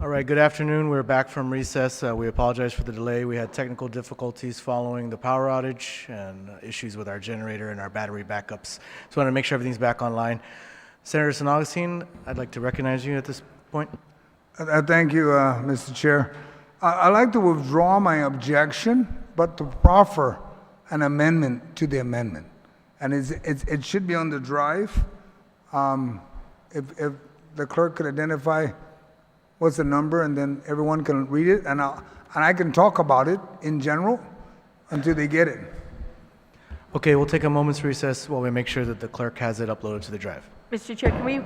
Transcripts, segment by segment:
All right, good afternoon. We're back from recess. We apologize for the delay. We had technical difficulties following the power outage and issues with our generator and our battery backups. So I want to make sure everything's back online. Senator San Augustine, I'd like to recognize you at this point. Thank you, Mr. Chair. I'd like to withdraw my objection, but to proffer an amendment to the amendment. And it should be on the drive. If the clerk could identify what's the number, and then everyone can read it, and I can talk about it in general until they get it. Okay, we'll take a moment's recess while we make sure that the clerk has it uploaded to the drive. Mr. Chair, can we...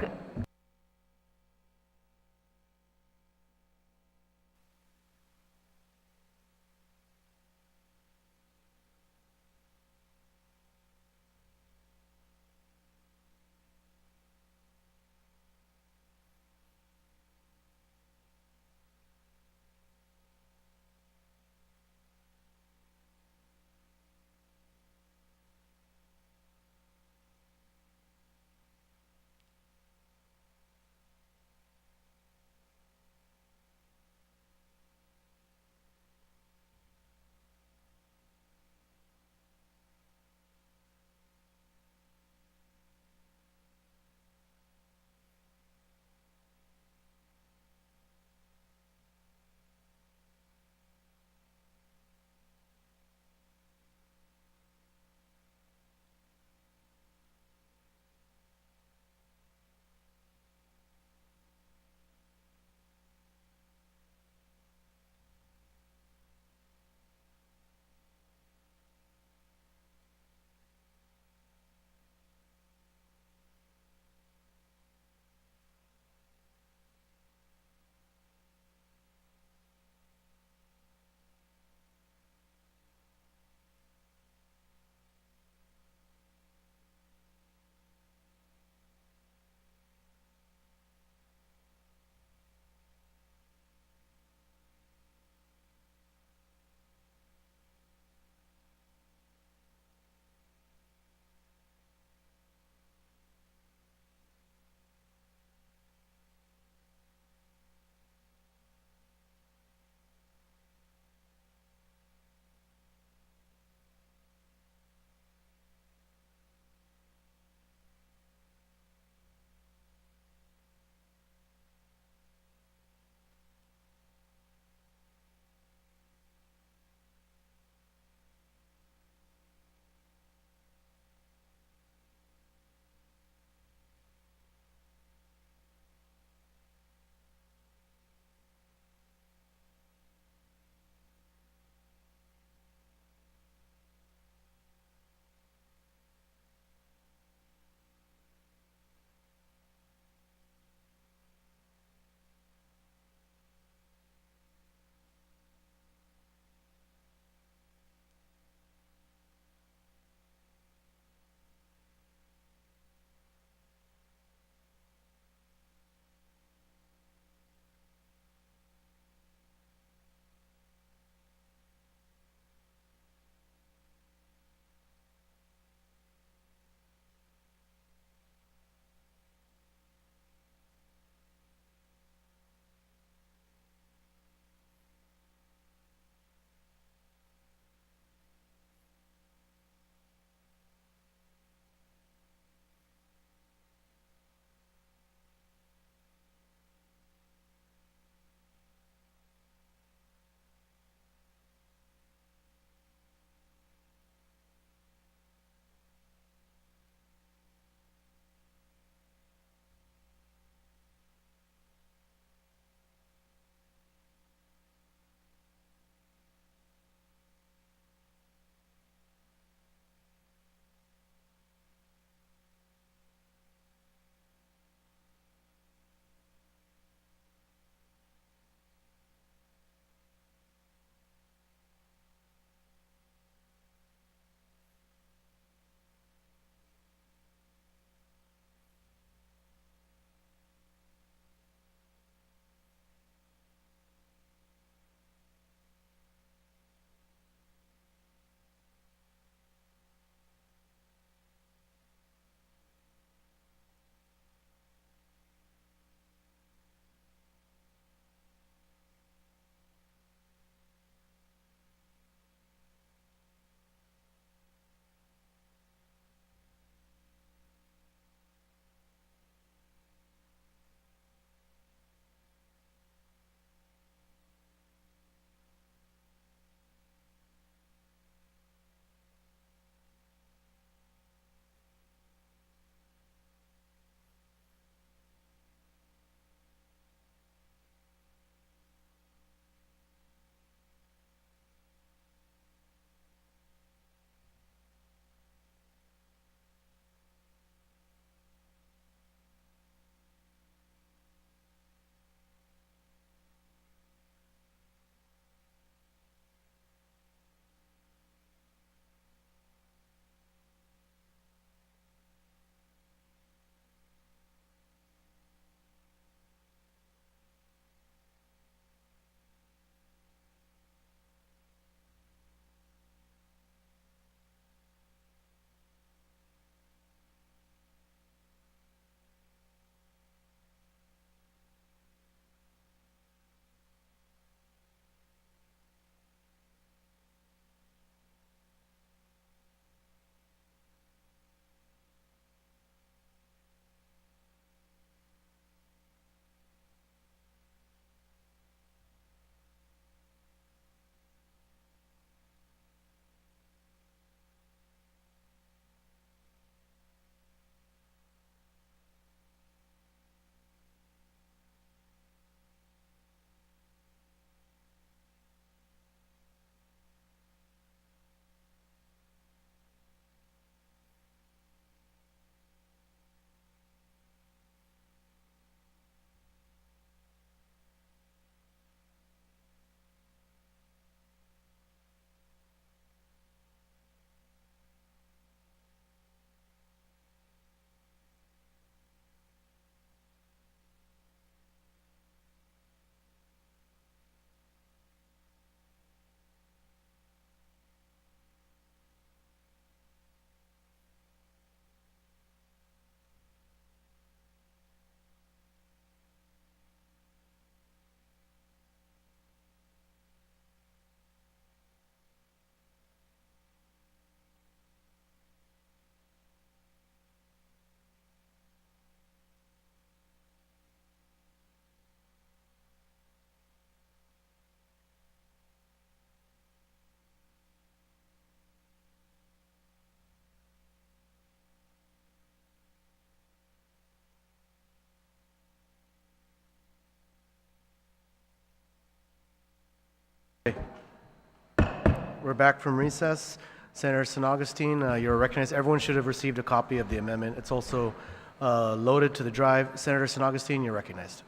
We're back from recess. Senator San Augustine, you're recognized. Everyone should have received a copy of the amendment. It's also loaded to the drive. Senator San Augustine, you're recognized.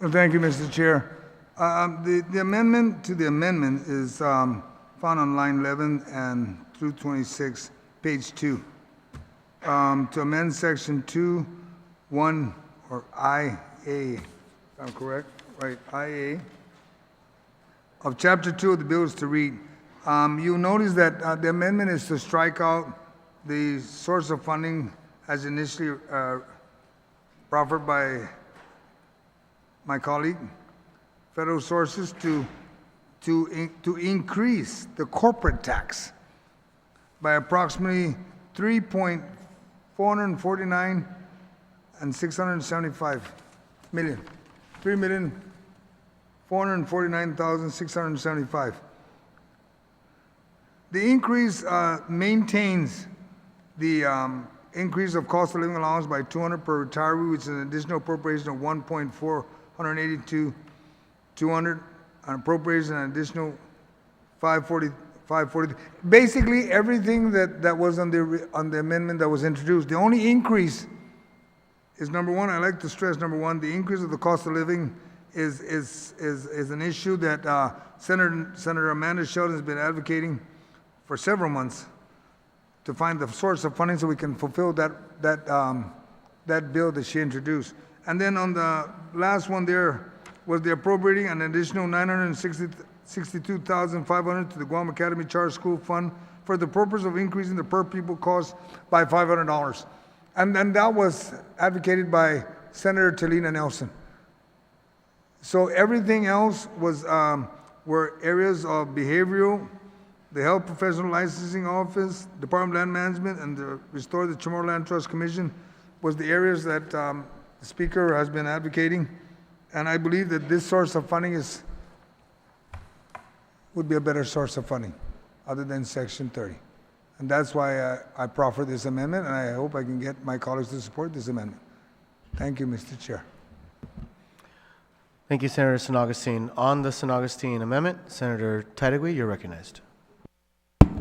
Well, thank you, Mr. Chair. The amendment to the amendment is found on line 11 and through 26, page 2. To amend section 2, 1, or IA, if I'm correct, right, IA, of chapter 2 of the bill is to read. You'll notice that the amendment is to strike out the source of funding as initially proffered by my colleague, federal sources, to increase the corporate tax by approximately 3.449 and 675 million. 3,449,675. The increase maintains the increase of cost of living allowance by 200 per retiree, which is an additional appropriation of 1.482 200, an appropriation an additional 540. Basically, everything that was on the amendment that was introduced. The only increase is number one. I like to stress number one. The increase of the cost of living is an issue that Senator Amanda Sheldon has been advocating for several months to find the source of funding so we can fulfill that bill that she introduced. And then on the last one there was the appropriating an additional $962,500 to the Guam Academy Charter School Fund for the purpose of increasing the per pupil cost by $500. And that was advocated by Senator Talina Nelson. So everything else was were areas of behavioral, the Health Professional Licensing Office, Department of Land Management, and the Restore the Chamorro Land Trust Commission was the areas that the Speaker has been advocating. And I believe that this source of funding would be a better source of funding other than Section 30. And that's why I proffer this amendment, and I hope I can get my colleagues to support this amendment. Thank you, Mr. Chair. Thank you, Senator San Augustine. On the San Augustine amendment, Senator Pt.2, you're recognized.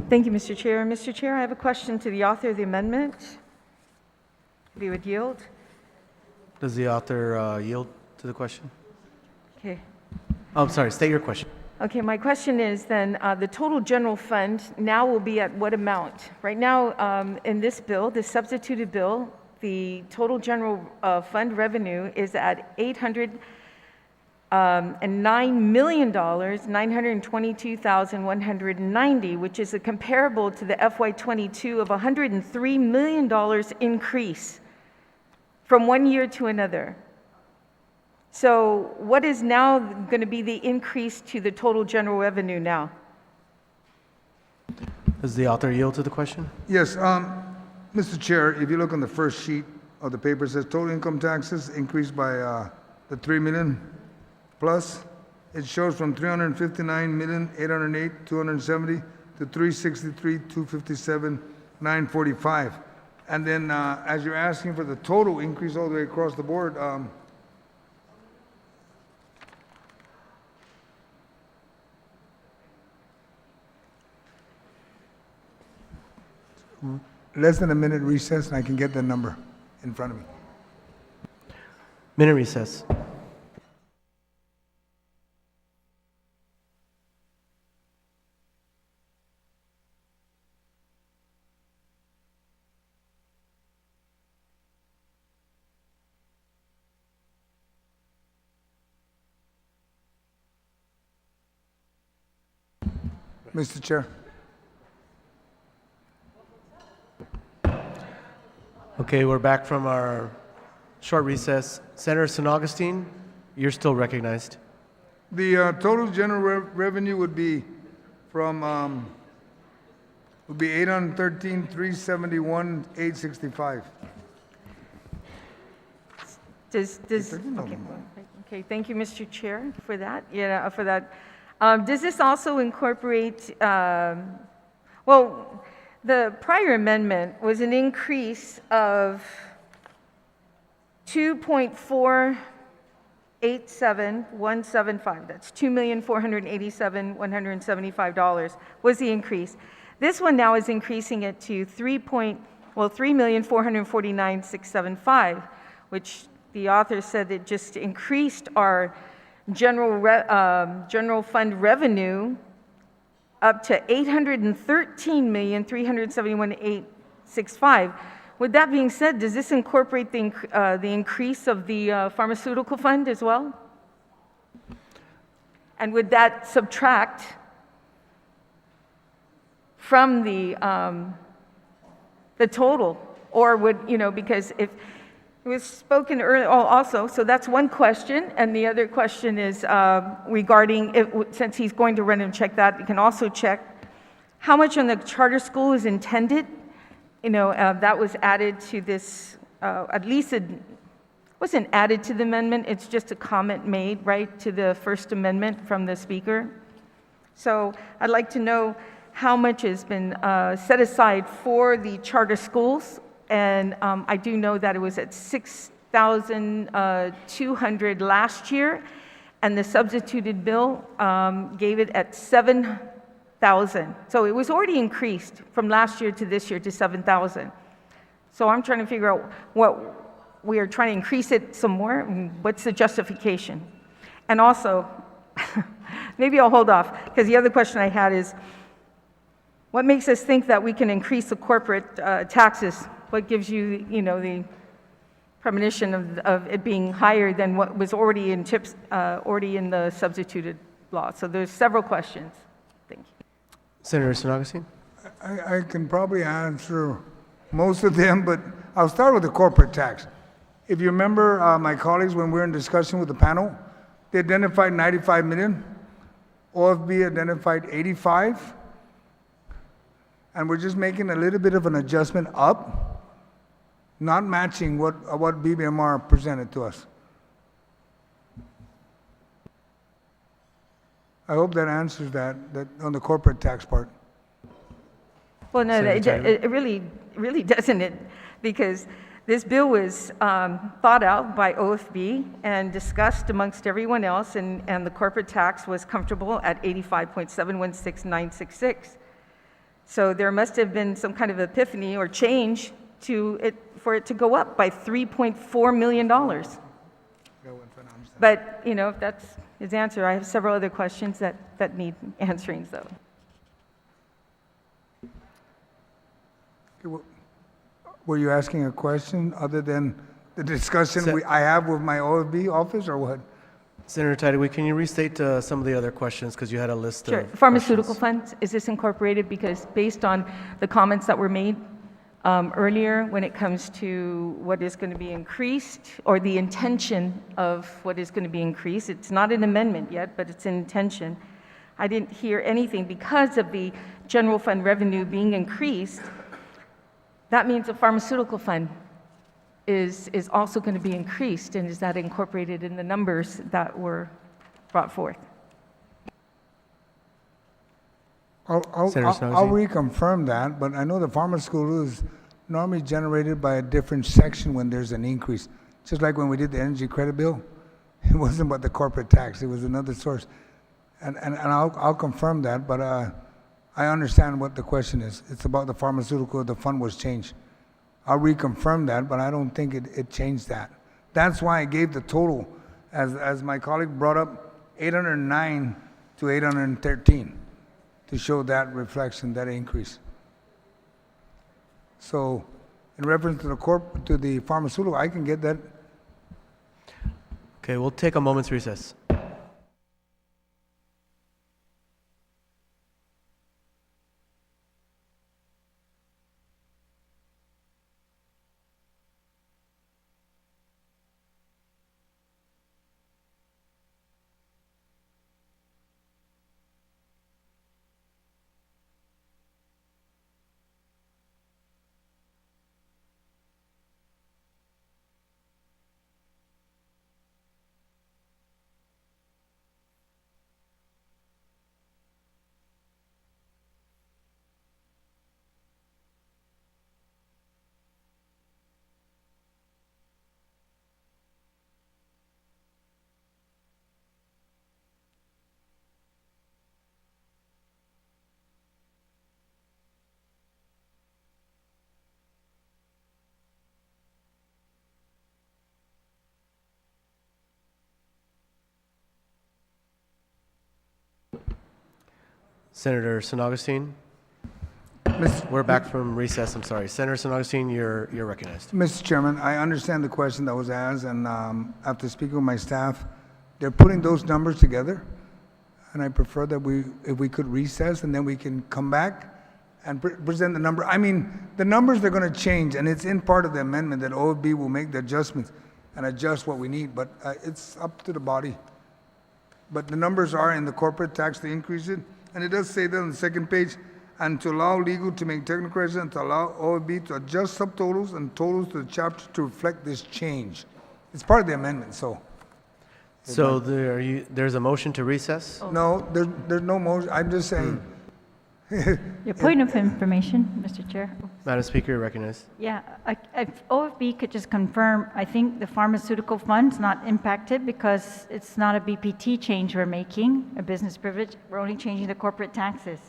Thank you, Mr. Chair. Mr. Chair, I have a question to the author of the amendment. If you would yield. Does the author yield to the question? Okay. Oh, I'm sorry. State your question. Okay, my question is then, the total general fund now will be at what amount? Right now, in this bill, the substituted bill, the total general fund revenue is at $809 million, $922,190, which is comparable to the FY2022 of $103 million increase from one year to another. So what is now going to be the increase to the total general revenue now? Does the author yield to the question? Yes, Mr. Chair, if you look on the first sheet of the paper, it says total income taxes increased by the 3 million plus. It shows from 359,808,270 to 363,257,945. And then as you're asking for the total increase all the way across the board, less than a minute recess, and I can get the number in front of me. Minute recess. Mr. Chair. Okay, we're back from our short recess. Senator San Augustine, you're still recognized. The total general revenue would be from would be 813,371,865. Okay, thank you, Mr. Chair, for that. Yeah, for that. Does this also incorporate? Well, the prior amendment was an increase of 2.4 $2,487,175. That's $2,487,175 was the increase. This one now is increasing it to $3,449,675, which the author said it just increased our general fund revenue up to $813,371,865. With that being said, does this incorporate the increase of the pharmaceutical fund as well? And would that subtract from the total? Or would, because if it was spoken earlier, also, so that's one question. And the other question is regarding, since he's going to run and check that, you can also check how much on the charter school is intended. That was added to this, at least it wasn't added to the amendment, it's just a comment made, right, to the First Amendment from the Speaker. So I'd like to know how much has been set aside for the charter schools. And I do know that it was at $6,200 last year, and the substituted bill gave it at $7,000. So it was already increased from last year to this year to $7,000. So I'm trying to figure out what we are trying to increase it some more. And what's the justification? And also, maybe I'll hold off because the other question I had is, what makes us think that we can increase the corporate taxes? What gives you, the premonition of it being higher than what was already in the substituted law? So there's several questions. Thank you. Senator Sinagasine. I can probably answer most of them, but I'll start with the corporate tax. If you remember, my colleagues, when we were in discussion with the panel, they identified 95 million. OFB identified 85. And we're just making a little bit of an adjustment up, not matching what BBMR presented to us. I hope that answers that on the corporate tax part. Well, no, it really doesn't, because this bill was thought out by OFB and discussed amongst everyone else, and the corporate tax was comfortable at 85.716966. So there must have been some kind of epiphany or change for it to go up by $3.4 million. But, if that's his answer, I have several other questions that need answering, though. Were you asking a question other than the discussion I have with my OFB office, or what? Senator Tide, can you restate some of the other questions, because you had a list Sure. of Pharmaceutical questions. funds, is this incorporated? Because based on the comments that were made earlier, when it comes to what is going to be increased, or the intention of what is going to be increased, it's not an amendment yet, but it's an intention. I didn't hear anything because of the general fund revenue being increased. That means the pharmaceutical fund is also going to be increased, and is that incorporated in the numbers that were brought forth? I'll Senator reconfirm that, but I know the pharmaceutical is normally generated by a different section when there's an increase. Just like when we did the energy credit bill, it wasn't about the corporate tax, it was another source. And I'll confirm that, but I understand what the question is. It's about the pharmaceutical, the fund was changed. I'll reconfirm that, but I don't think it changed that. That's why I gave the total, as my colleague brought up, 809 to 813, to show that reflection, that increase. So, in reference to the pharmaceutical, I can get that. Okay, we'll take a moment's recess. Senator San Augustine? We're back from recess, I'm sorry. Senator San Augustine, you're recognized. Mr. Chairman, I understand the question that was asked, and after speaking with my staff, they're putting those numbers together, and I prefer that if we could recess, and then we can come back and present the number. I mean, the numbers, they're going to change, and it's in part of the amendment that OFB will make the adjustments and adjust what we need, but it's up to the body. But the numbers are in the corporate tax to increase it, and it does say that on the second page, and to allow legal to make technical corrections, and to allow OFB to adjust subtotals and totals to the chapter to reflect this change. It's part of the amendment, so. So there's a motion to recess? No, there's no motion, I'm just saying. Your point of information, Mr. Chair. Madam Speaker, you're recognized. Yeah, if OFB could just confirm, I think the pharmaceutical fund's not impacted because it's not a BPT change we're making, a business privilege. We're only changing the corporate taxes.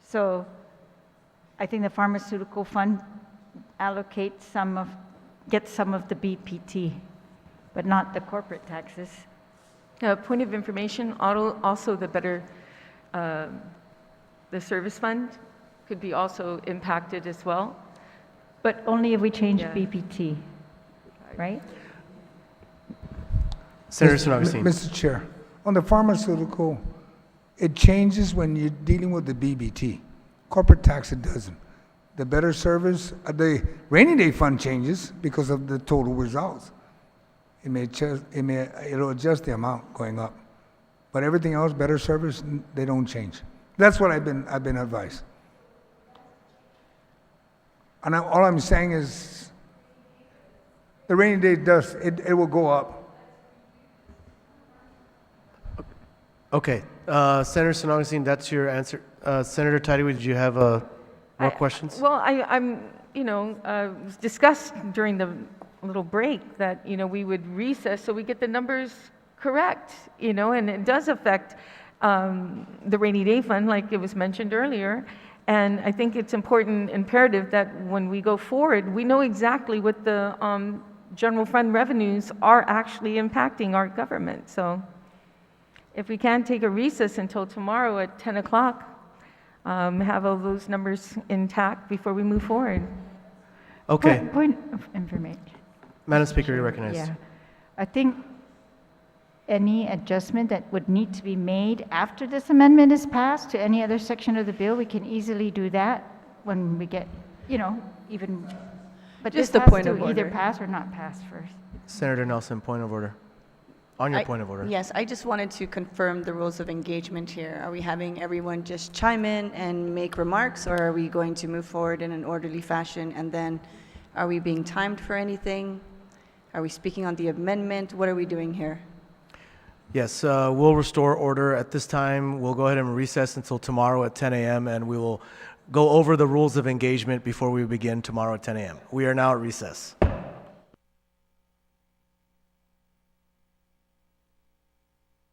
So I think the pharmaceutical fund gets some of the BPT, but not the corporate taxes. Point of information, also the better, the service fund could be also impacted as well. But only if we change Yeah. BPT, right? Senator San Augustine. Mr. Chair, on the pharmaceutical, it changes when you're dealing with the BBT. Corporate tax, it doesn't. The better service, the rainy day fund changes because of the total results. It'll adjust the amount going up. But everything else, better service, they don't change. That's what I've been advised. And all I'm saying is, the rainy day it will go up. Okay, Senator San Augustine, that's your answer. Senator Tadiwi, did you have more questions? Well, I'm, it was discussed during the little break that, we would recess so we get the numbers correct, and it does affect the rainy day fund, like it was mentioned earlier. And I think it's important, imperative that when we go forward, we know exactly what the general fund revenues are actually impacting our government. So if we can take a recess until tomorrow at 10 o'clock, have all those numbers intact before we move forward. Okay, Point of information. Madam Speaker, you're recognized. Yeah. I think any adjustment that would need to be made after this amendment is passed to any other section of the bill, we can easily do that when we get, even, but Just this a has point of to either order. pass or not pass first. Senator Nelson, point of order. On your point of order. Yes, I just wanted to confirm the rules of engagement here. Are we having everyone just chime in and make remarks, or are we going to move forward in an orderly fashion? And then are we being timed for anything? Are we speaking on the amendment? What are we doing here? Yes, we'll restore order at this time. We'll go ahead and recess until tomorrow at 10 a.m. and we will go over the rules of engagement before we begin tomorrow at 10 a.m. We are now at recess.